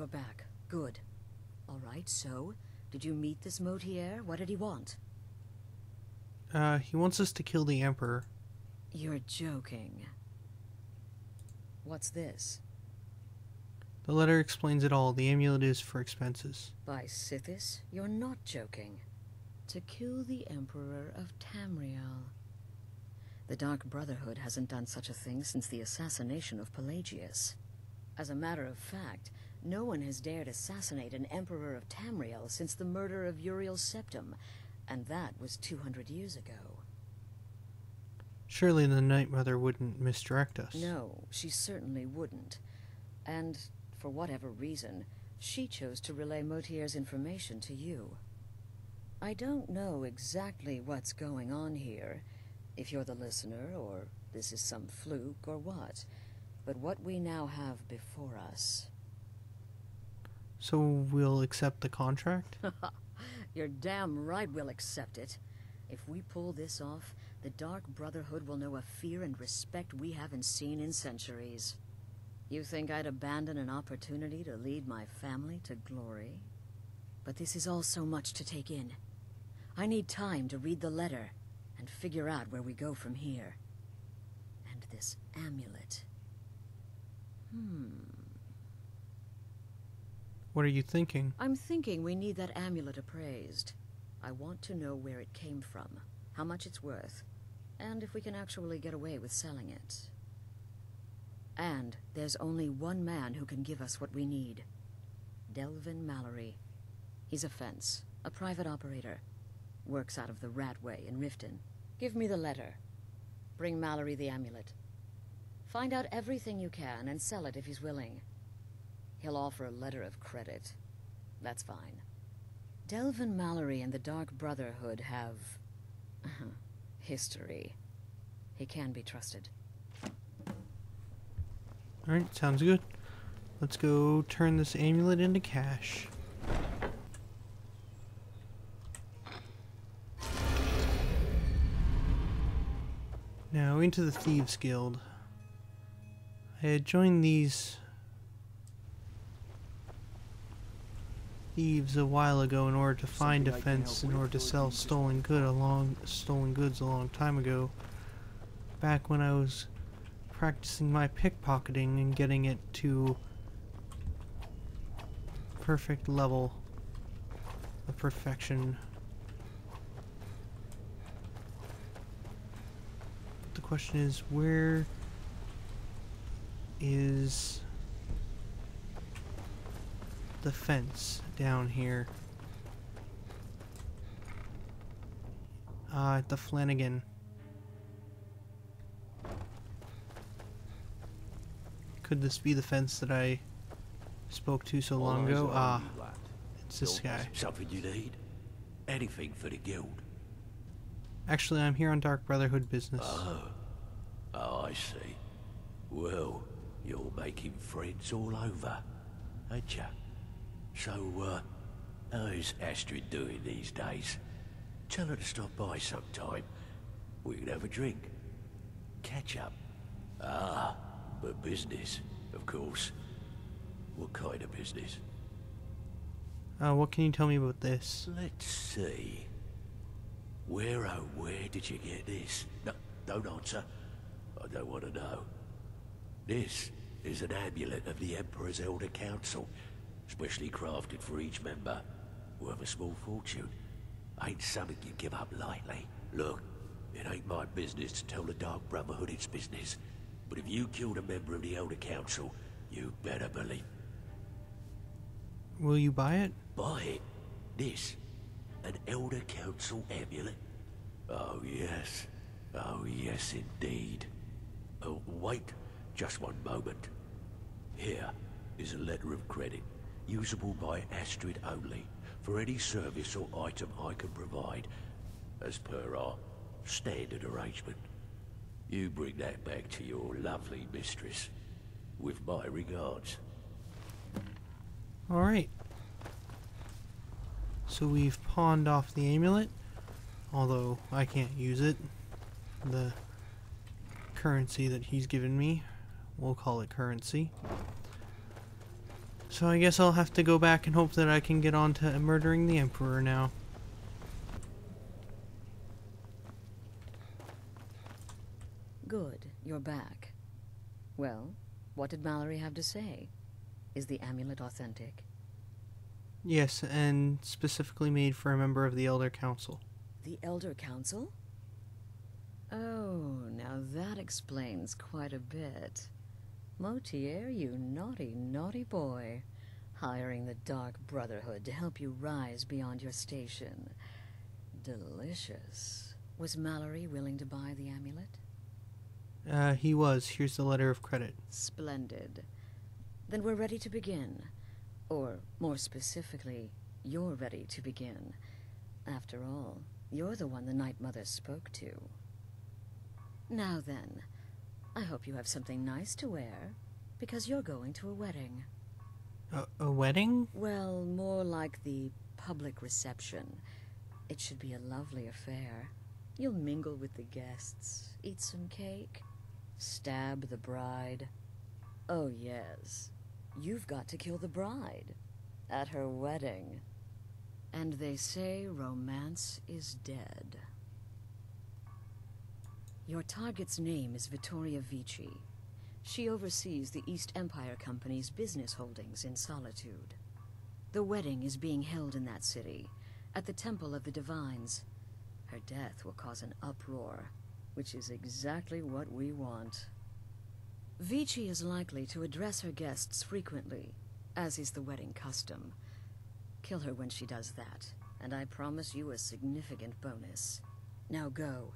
you're back. Good. Alright, so, did you meet this Motier? What did he want? He wants us to kill the Emperor. You're joking. What's this? The letter explains it all. The amulet is for expenses. By Sithis, you're not joking. To kill the Emperor of Tamriel. The Dark Brotherhood hasn't done such a thing since the assassination of Pelagius. As a matter of fact, no one has dared assassinate an Emperor of Tamriel since the murder of Uriel's septum, and that was 200 years ago. Surely the Night Mother wouldn't misdirect us. No, she certainly wouldn't. And, for whatever reason, she chose to relay Motier's information to you. I don't know exactly what's going on here, if you're the listener, or this is some fluke, or what. But what we now have before us... So we'll accept the contract? You're damn right we'll accept it. If we pull this off, the Dark Brotherhood will know a fear and respect we haven't seen in centuries. You think I'd abandon an opportunity to lead my family to glory? But this is all so much to take in. I need time to read the letter and figure out where we go from here. And this amulet. What are you thinking? I'm thinking we need that amulet appraised. I want to know where it came from, how much it's worth, and if we can actually get away with selling it. And there's only one man who can give us what we need. Delvin Mallory. He's a fence, a private operator. Works out of the Ratway in Riften. Give me the letter. Bring Mallory the amulet. Find out everything you can and sell it if he's willing. He'll offer a letter of credit. That's fine. Delvin Mallory and the Dark Brotherhood have... history. He can be trusted. Alright, sounds good. Let's go turn this amulet into cash. Now, into the Thieves Guild. I had joined these thieves a while ago in order to find a fence, in order to sell stolen goods a long time ago. Back when I was practicing my pickpocketing and getting it to perfect level of perfection. But the question is, where is the fence down here? At the Flanagan. Could this be the fence that I spoke to so long ago? Ah, it's this guy. Something you need? Anything for the guild? Actually, I'm here on Dark Brotherhood business. Oh, I see. Well, you're making friends all over, ain't ya? So, how's Astrid doing these days? Tell her to stop by sometime. We can have a drink. Catch up. Ah, but business, of course. What kind of business? What can you tell me about this? Let's see. Where, oh, where did you get this? No, don't answer. I don't want to know. This is an amulet of the Emperor's Elder Council, specially crafted for each member, worth a small fortune. Ain't something you give up lightly. Look, it ain't my business to tell the Dark Brotherhood its business, but if you killed a member of the Elder Council, you better believe. Will you buy it? Buy it? This? An Elder Council amulet? Oh yes. Oh yes indeed. Oh, wait just one moment. Here is a letter of credit, usable by Astrid only, for any service or item I can provide, as per our standard arrangement. You bring that back to your lovely mistress, with my regards. Alright. So we've pawned off the amulet, although I can't use it. The currency that he's given me, we'll call it currency. So I guess I'll have to go back and hope that I can get on to murdering the Emperor now. Good, you're back. Well, what did Mallory have to say? Is the amulet authentic? Yes, and specifically made for a member of the Elder Council. The Elder Council? Oh, now that explains quite a bit. Motier, you naughty, naughty boy. Hiring the Dark Brotherhood to help you rise beyond your station. Delicious. Was Mallory willing to buy the amulet? He was. Here's the letter of credit. Splendid. Then we're ready to begin. Or, more specifically, you're ready to begin. After all, you're the one the Night Mother spoke to. Now then, I hope you have something nice to wear, because you're going to a wedding. A wedding? Well, more like the public reception. It should be a lovely affair. You'll mingle with the guests, eat some cake, stab the bride. Oh yes, you've got to kill the bride at her wedding. And they say romance is dead. Your target's name is Vittoria Vici. She oversees the East Empire Company's business holdings in Solitude. The wedding is being held in that city, at the Temple of the Divines. Her death will cause an uproar, which is exactly what we want. Vici is likely to address her guests frequently, as is the wedding custom. Kill her when she does that, and I promise you a significant bonus. Now go.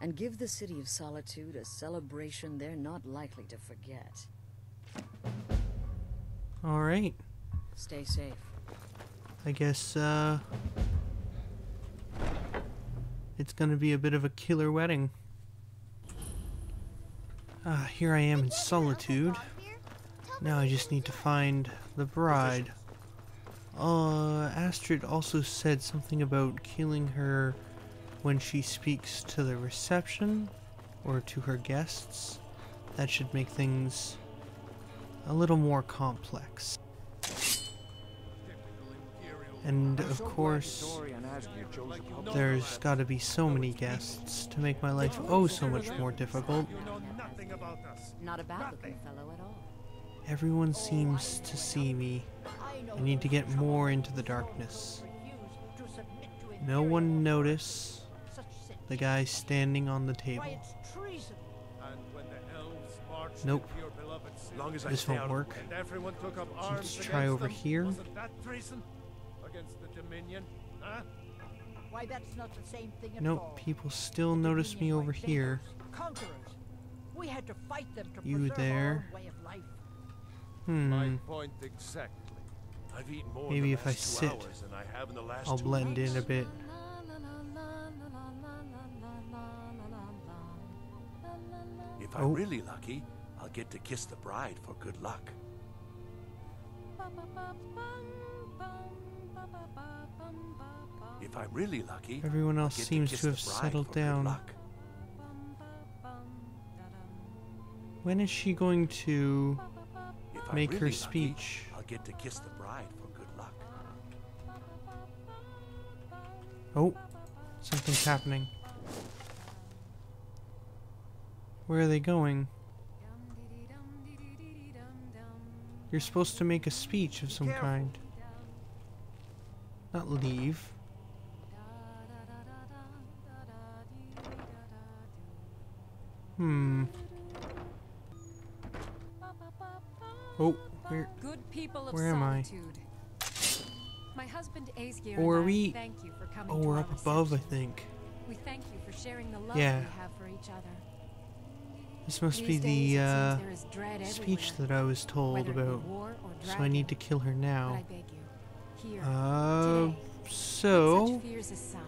And give the City of Solitude a celebration they're not likely to forget. Alright. Stay safe. I guess, it's gonna be a bit of a killer wedding. Here I am in Solitude. Now I just need to find the bride. Astrid also said something about killing her when she speaks to the reception, or to her guests. That should make things a little more complex. And of course, there's gotta be so many guests to make my life oh so much more difficult. Not a bad looking fellow at all. Everyone seems to see me. I need to get more into the darkness. No one notice the guy standing on the table. Nope. This won't work. Let's try over here. Nope, people still notice me over here. You there? Maybe if I sit, I'll blend in a bit. If I'm really lucky, I'll get to kiss the bride for good luck. If I'm really lucky, everyone else seems to have settled down. When is she going to make her speech? I'll get to kiss the bride for good luck. Oh, something's happening. Where are they going? You're supposed to make a speech of some kind. Not leave. Oh, where am I? My husband Asgeir Or are and I we? thank you for coming Oh, to we're our up above, I reception. think. We thank you for sharing the love Yeah. we have for each other. This must be These days, the it seems there is dread speech everywhere, that I was told whether it be about. war or So I dragon. need to kill her But now. I beg you, here, today, So put such fears aside.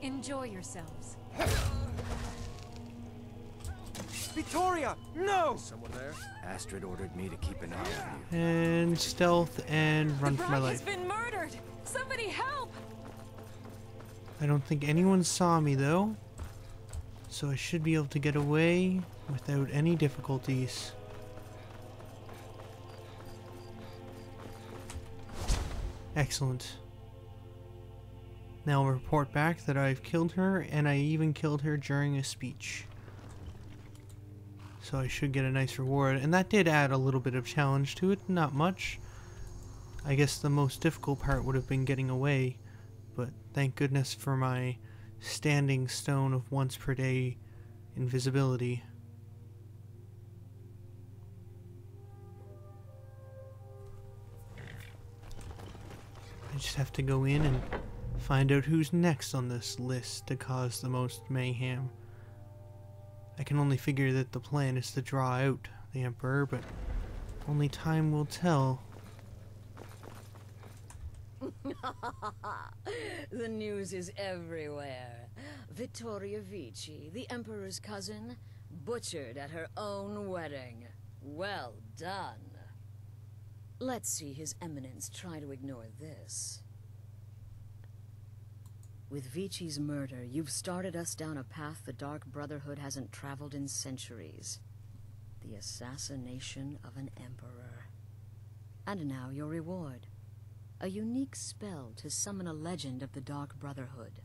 Enjoy yourselves. Vittoria, no! Someone there? Astrid ordered me to keep an eye on you. and stealth and run for my Bride has life. been murdered. Somebody help! I don't think anyone saw me though, so I should be able to get away without any difficulties. Excellent. Now I'll report back that I've killed her, and I even killed her during a speech. So I should get a nice reward, and that did add a little bit of challenge to it, not much. I guess the most difficult part would have been getting away, but thank goodness for my standing stone of once per day invisibility. I just have to go in and find out who's next on this list to cause the most mayhem. I can only figure that the plan is to draw out the Emperor, but only time will tell. The news is everywhere. Vittoria Vici, the Emperor's cousin, butchered at her own wedding. Well done. Let's see His Eminence try to ignore this. With Vici's murder, you've started us down a path the Dark Brotherhood hasn't traveled in centuries. The assassination of an Emperor. And now your reward. A unique spell to summon a legend of the Dark Brotherhood.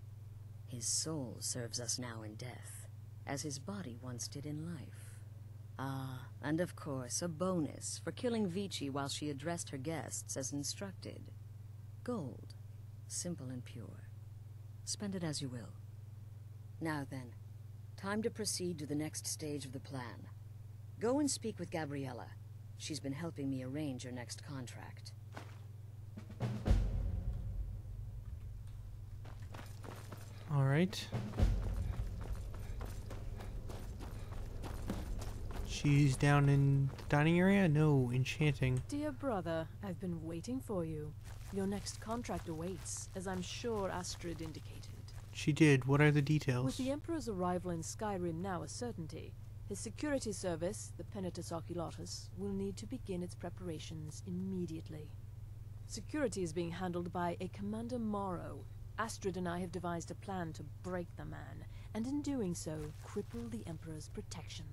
His soul serves us now in death, as his body once did in life. Ah, and of course, a bonus for killing Vici while she addressed her guests as instructed. Gold. Simple and pure. Spend it as you will. Now then, time to proceed to the next stage of the plan. Go and speak with Gabriella. She's been helping me arrange your next contract. Alright. She's down in the dining area? No, enchanting. Dear brother, I've been waiting for you. Your next contract awaits, as I'm sure Astrid indicated. She did. What are the With details? the Emperor's arrival in Skyrim now a certainty, his security service, the Penitus Oculatus, will need to begin its preparations immediately. Security is being handled by a Commander Morrow. Astrid and I have devised a plan to break the man, and in doing so, cripple the Emperor's protection.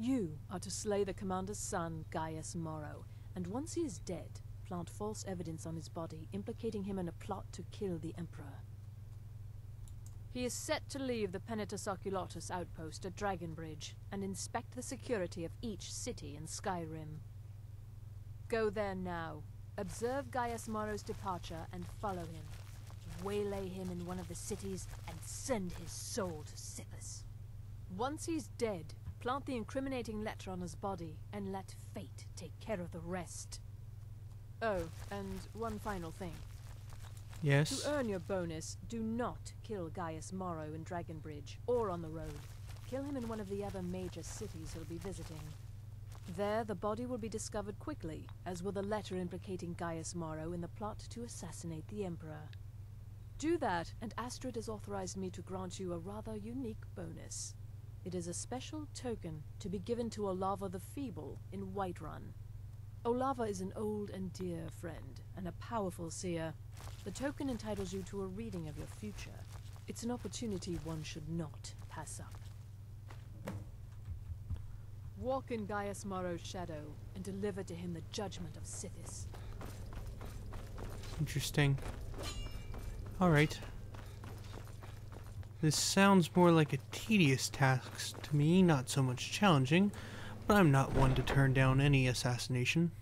You are to slay the Commander's son, Gaius Morrow, and once he is dead, plant false evidence on his body, implicating him in a plot to kill the Emperor. He is set to leave the Penitus Oculatus outpost at Dragonbridge and inspect the security of each city in Skyrim. Go there now, observe Gaius Morrow's departure and follow him. Waylay him in one of the cities and send his soul to Sithis. Once he's dead, plant the incriminating letter on his body and let fate take care of the rest. Oh, and one final thing. Yes. To earn your bonus, do not kill Gaius Morrow in Dragonbridge or on the road. Kill him in one of the other major cities he'll be visiting. There, the body will be discovered quickly, as will the letter implicating Gaius Morrow in the plot to assassinate the Emperor. Do that, and Astrid has authorized me to grant you a rather unique bonus. It is a special token to be given to Olava the Feeble in Whiterun. Olava is an old and dear friend, and a powerful seer. The token entitles you to a reading of your future. It's an opportunity one should not pass up. Walk in Gaius Morrow's shadow, and deliver to him the judgment of Sithis. Interesting. Alright. This sounds more like a tedious task to me, not so much challenging, but I'm not one to turn down any assassination.